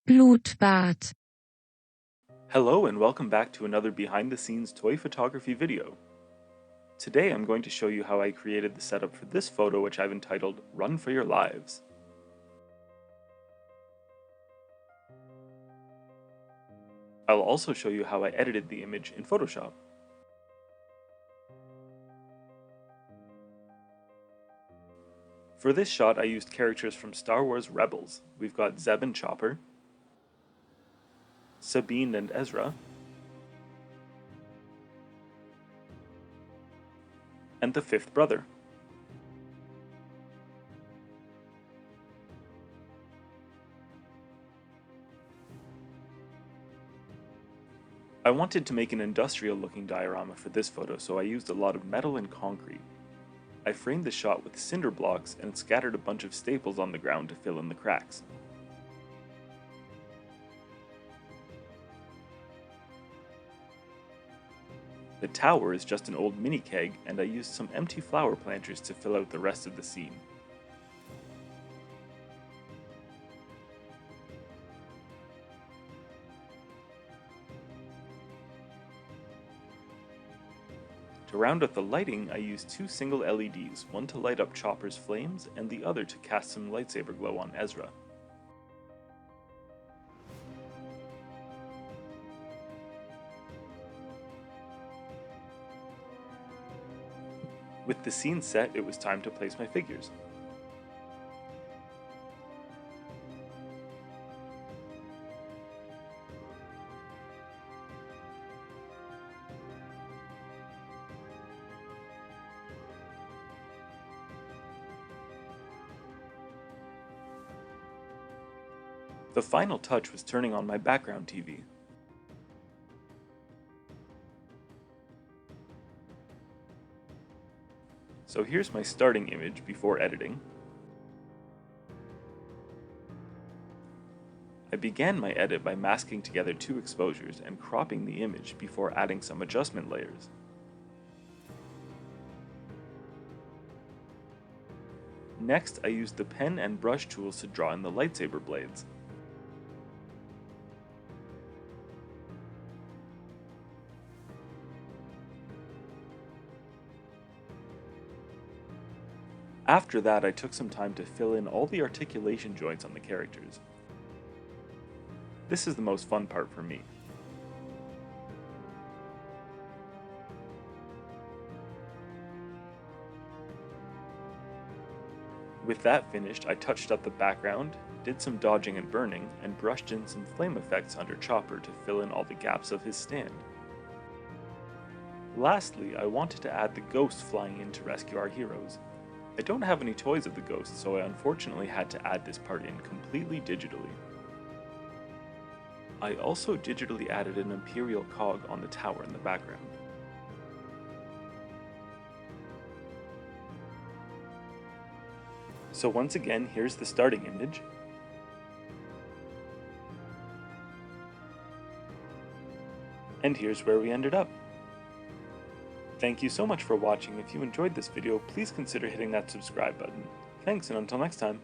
Blutbad. Hello and welcome back to another behind-the-scenes toy photography video. Today I'm going to show you how I created the setup for this photo, which I've entitled Run for Your Lives. I'll also show you how I edited the image in Photoshop. For this shot I used characters from Star Wars Rebels. We've got Zeb and Chopper, Sabine and Ezra, and the fifth brother. I wanted to make an industrial-looking diorama for this photo, so I used a lot of metal and concrete. I framed the shot with cinder blocks and scattered a bunch of staples on the ground to fill in the cracks. The tower is just an old mini keg, and I used some empty flower planters to fill out the rest of the scene. To round out the lighting, I used two single LEDs, one to light up Chopper's flames and the other to cast some lightsaber glow on Ezra. With the scene set, it was time to place my figures. The final touch was turning on my background TV. So here's my starting image before editing. I began my edit by masking together two exposures and cropping the image before adding some adjustment layers. Next, I used the pen and brush tools to draw in the lightsaber blades. After that, I took some time to fill in all the articulation joints on the characters. This is the most fun part for me. With that finished, I touched up the background, did some dodging and burning, and brushed in some flame effects under Chopper to fill in all the gaps of his stand. Lastly, I wanted to add the ghost flying in to rescue our heroes. I don't have any toys of the ghost, so I unfortunately had to add this part in completely digitally. I also digitally added an Imperial cog on the tower in the background. So once again, here's the starting image. And here's where we ended up. Thank you so much for watching. If you enjoyed this video, please consider hitting that subscribe button. Thanks, and until next time.